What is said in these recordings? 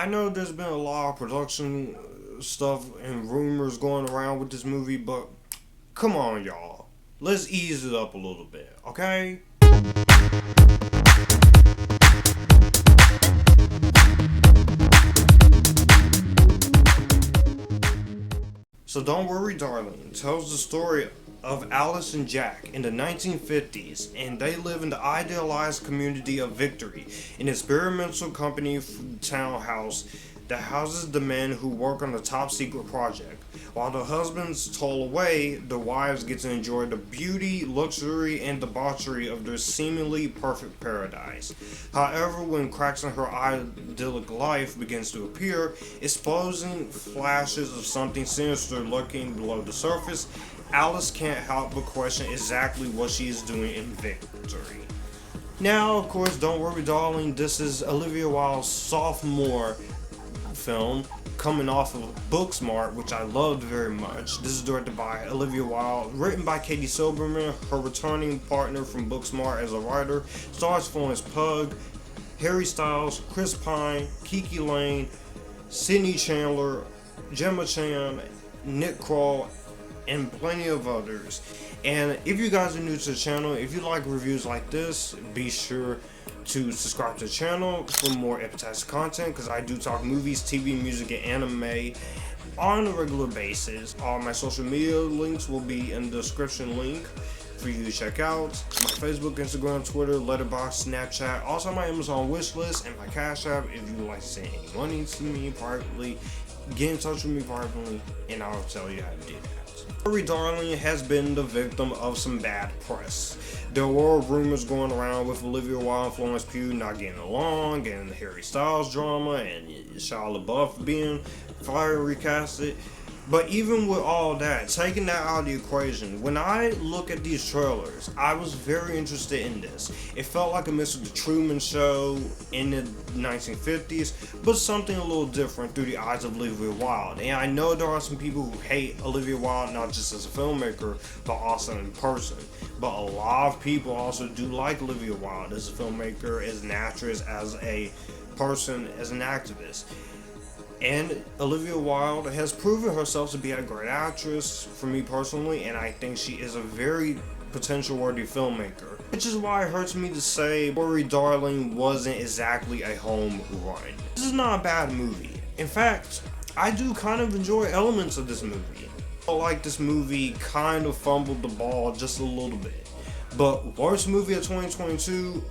I know there's been a lot of production stuff and rumors going around with this movie, but come on, y'all. Let's ease it up a little bit, okay? So Don't Worry Darling tells the story of Alice and Jack in the 1950s, and they live in the idealized community of Victory, an experimental company townhouse that houses the men who work on a top secret project. While the husbands toil away, the wives get to enjoy the beauty, luxury, and debauchery of their seemingly perfect paradise. However, when cracks in her idyllic life begins to appear, exposing flashes of something sinister lurking below the surface, Alice can't help but question exactly what she is doing in Victory. Now, of course, Don't Worry Darling, this is Olivia Wilde's sophomore film coming off of Booksmart, which I loved very much. This is directed by Olivia Wilde, written by Katie Silberman, her returning partner from Booksmart as a writer. Stars Florence Pugh, Harry Styles, Chris Pine, Kiki Lane, Sydney Chandler, Gemma Chan, Nick Kroll, and plenty of others. And if you guys are new to the channel, if you like reviews like this, be sure to subscribe to the channel for more Epictastic content, because I do talk movies, TV, music, and anime on a regular basis. All my social media links will be in the description link for you to check out. My Facebook, Instagram, Twitter, Letterboxd, Snapchat, also my Amazon wishlist, and my Cash App. If you would like to send any money to me privately, get in touch with me privately, and I'll tell you how to do that. Worry Darling has been the victim of some bad press. There were rumors going around with Olivia Wilde and Florence Pugh not getting along, and the Harry Styles drama, and Shia LaBeouf being fired and recasted. But even with all that, taking that out of the equation, when I look at these trailers, I was very interested in this. It felt like a mix of The Truman Show in the 1950s, but something a little different through the eyes of Olivia Wilde. And I know there are some people who hate Olivia Wilde, not just as a filmmaker, but also in person. But a lot of people also do like Olivia Wilde as a filmmaker, as an actress, as a person, as an activist. And Olivia Wilde has proven herself to be a great actress for me personally, and I think she is a very potential worthy filmmaker. Which is why it hurts me to say Worry Darling wasn't exactly a home run. This is not a bad movie. In fact, I do kind of enjoy elements of this movie. I feel like this movie kind of fumbled the ball just a little bit. But worst movie of 2022,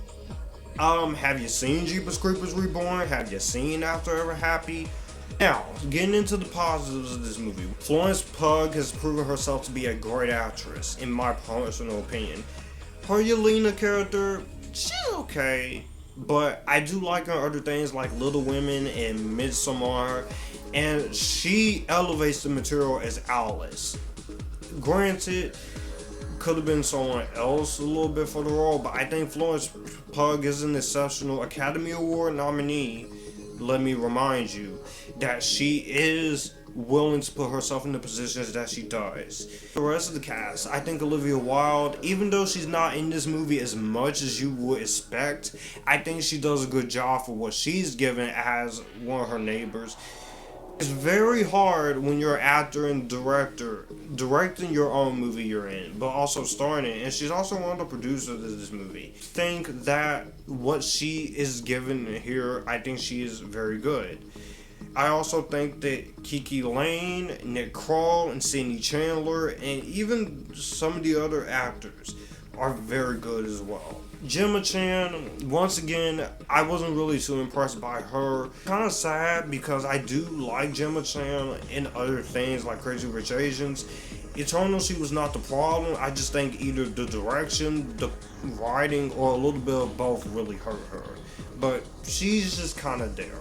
have you seen Jeepers Creepers Reborn? Have you seen After Ever Happy? Now, getting into the positives of this movie, Florence Pugh has proven herself to be a great actress, in my personal opinion. Her Yelena character, she's okay, but I do like her other things like Little Women and Midsommar, and she elevates the material as Alice. Granted, could have been someone else a little bit for the role, but I think Florence Pugh is an exceptional Academy Award nominee. Let me remind you that she is willing to put herself in the positions that she does. The rest of the cast, I think Olivia Wilde, even though she's not in this movie as much as you would expect, I think she does a good job for what she's given as one of her neighbors. It's very hard when you're an actor and director, directing your own movie you're in, but also starring in it. And she's also one of the producers of this movie. I think that what she is given here, I think she is very good. I also think that Kiki Lane, Nick Kroll, and Sydney Chandler, and even some of the other actors are very good as well. Gemma Chan, once again, I wasn't really too impressed by her. Kind of sad because I do like Gemma Chan in other things like Crazy Rich Asians. Eternal, she was not the problem. I just think either the direction, the writing, or a little bit of both really hurt her. But she's just kind of there.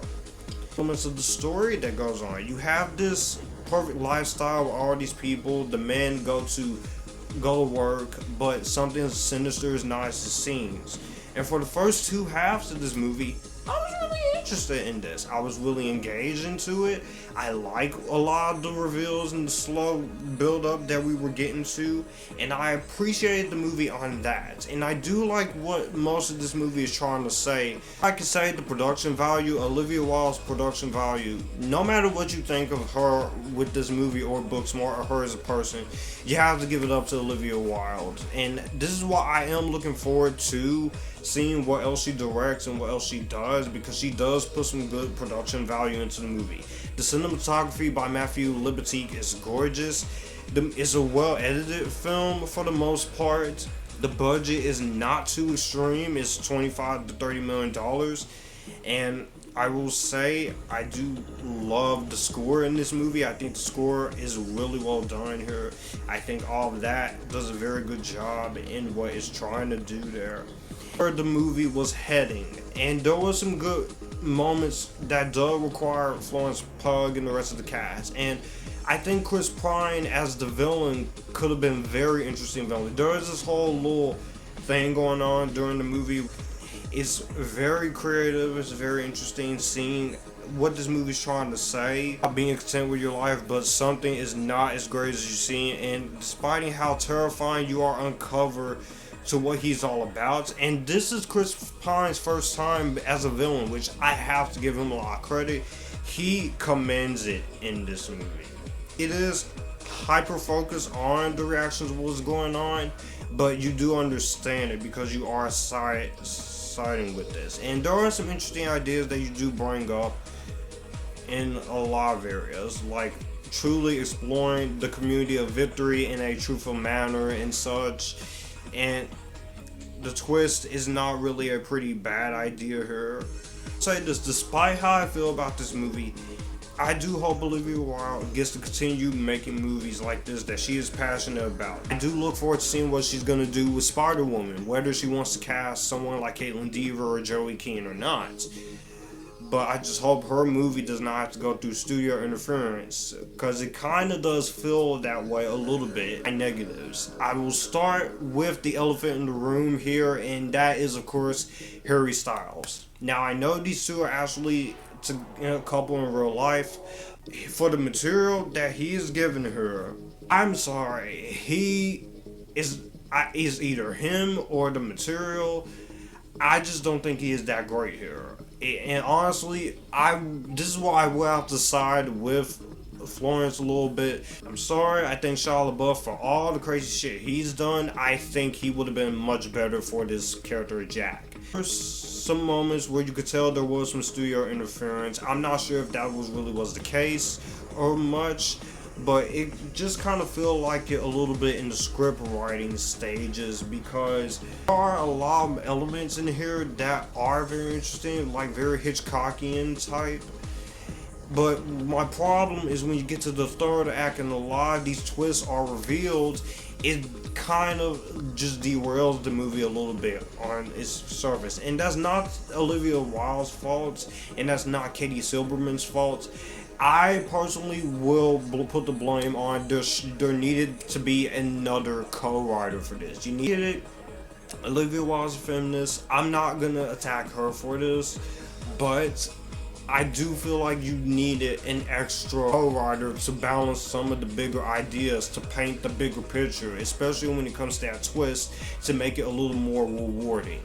Elements of the story that goes on. You have this perfect lifestyle with all these people. The men go to work, but something sinister is not as it seems. And for the first two halves of this movie, I was really interested in this. I was really engaged into it. I like a lot of the reveals and the slow build up that we were getting to, and I appreciated the movie on that. And I do like what most of this movie is trying to say. I can say the production value, Olivia Wilde's production value, no matter what you think of her with this movie or Booksmart or her as a person, you have to give it up to Olivia Wilde. And this is why I am looking forward to seeing what else she directs and what else she does, because she does put some good production value into the movie. The cinematography by Matthew Libatique is gorgeous. It's a well edited film for the most part. The budget is not too extreme. It's $25 to $30 million. And I will say, I do love the score in this movie. I think the score is really well done here. I think all of that does a very good job in what it's trying to do there. Where the movie was heading, and there was some good moments that do require Florence Pugh and the rest of the cast. And I think Chris Pine as the villain could have been very interesting villain. There is this whole little thing going on during the movie. It's very creative. It's very interesting seeing what this movie's trying to say. Being content with your life, but something is not as great as you see, and despite how terrifying you are, uncover to what he's all about. And this is Chris Pine's first time as a villain, which I have to give him a lot of credit. He commends it in this movie. It is hyper focused on the reactions of what's going on, but you do understand it because you are siding with this. And there are some interesting ideas that you do bring up in a lot of areas, like truly exploring the community of Victory in a truthful manner and such. And the twist is not really a pretty bad idea here. I'll say this, despite how I feel about this movie, I do hope Olivia Wilde gets to continue making movies like this that she is passionate about. I do look forward to seeing what she's going to do with Spider-Woman, whether she wants to cast someone like Caitlin Dever or Joey Keane or not. But I just hope her movie does not have to go through studio interference, because it kind of does feel that way a little bit. And negatives. I will start with the elephant in the room here, and that is, of course, Harry Styles. Now, I know these two are actually a couple in real life. For the material that he is giving her, I'm sorry, he is either him or the material. I just don't think he is that great here. And honestly, this is why I will have to side with Florence a little bit. I'm sorry, I think Shia LaBeouf, for all the crazy shit he's done, I think he would have been much better for this character Jack. There's some moments where you could tell there was some studio interference. I'm not sure if that really was the case or much, but it just kind of feel like it a little bit in the script writing stages, because there are a lot of elements in here that are very interesting, like very Hitchcockian type. But my problem is when you get to the third act and a lot of these twists are revealed, it kind of just derails the movie a little bit on its surface. And that's not Olivia Wilde's fault, and that's not Katie Silberman's fault. I personally will put the blame on there needed to be another co-writer for this. You needed it. Olivia Wilde's a feminist. I'm not gonna attack her for this, but I do feel like you needed an extra co-writer to balance some of the bigger ideas, to paint the bigger picture, especially when it comes to that twist, to make it a little more rewarding.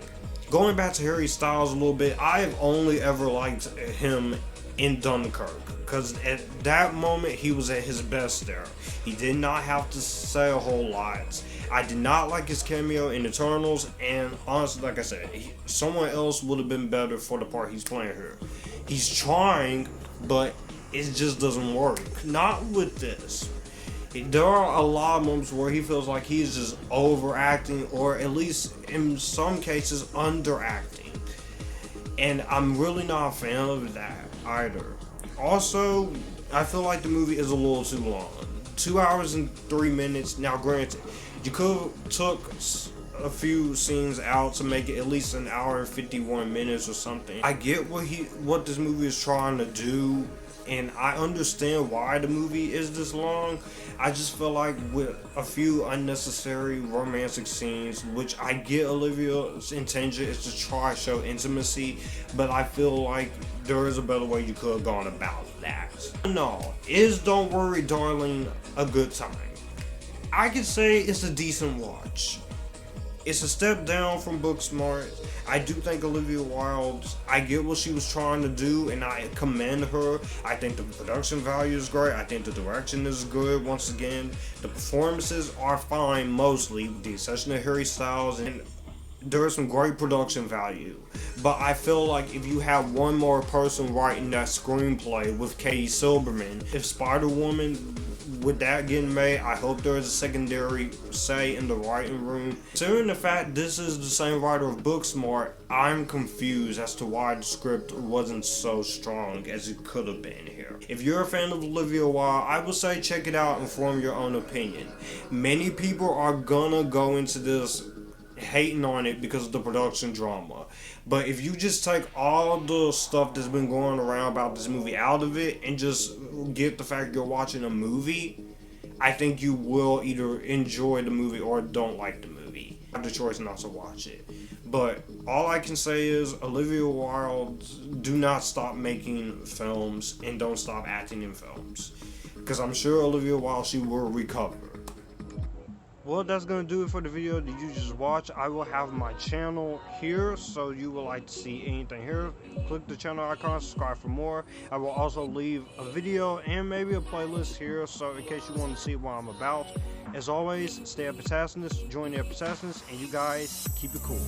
Going back to Harry Styles a little bit, I've only ever liked him in Dunkirk, because at that moment he was at his best there. He did not have to say a whole lot. I did not like his cameo in Eternals, and honestly, like I said, someone else would have been better for the part he's playing here. He's trying, but it just doesn't work. Not with this. There are a lot of moments where he feels like he's just overacting, or at least in some cases underacting. And I'm really not a fan of that either. Also, I feel like the movie is a little too long. 2 hours and 3 minutes. Now granted, you could have took a few scenes out to make it at least an hour and 51 minutes or something. I get what this movie is trying to do, and I understand why the movie is this long. I just feel like with a few unnecessary romantic scenes, which I get Olivia's intention is to try to show intimacy, but I feel like there is a better way you could have gone about that. No, is Don't Worry Darling a good time? I could say it's a decent watch. It's a step down from Booksmart. I do think Olivia Wilde, I get what she was trying to do, and I commend her. I think the production value is great. I think the direction is good. Once again, the performances are fine mostly, with the exception of Harry Styles, and there is some great production value. But I feel like if you have one more person writing that screenplay with Katie Silberman, if Spider-Woman, with that getting made, I hope there is a secondary say in the writing room. Considering the fact this is the same writer of Booksmart, I'm confused as to why the script wasn't so strong as it could have been here. If you're a fan of Olivia Wilde, I would say check it out and form your own opinion. Many people are gonna go into this hating on it because of the production drama, but if you just take all the stuff that's been going around about this movie out of it and just get the fact you're watching a movie, I think you will either enjoy the movie or don't like the movie. You have the choice not to watch it. But all I can say is Olivia Wilde, do not stop making films and don't stop acting in films, because I'm sure Olivia Wilde, she will recover. Well, that's going to do it for the video that you just watched. I will have my channel here, so you would like to see anything here, click the channel icon, subscribe for more. I will also leave a video and maybe a playlist here, so in case you want to see what I'm about. As always, stay Epictasticness, join the Epictasticness, and you guys keep it cool.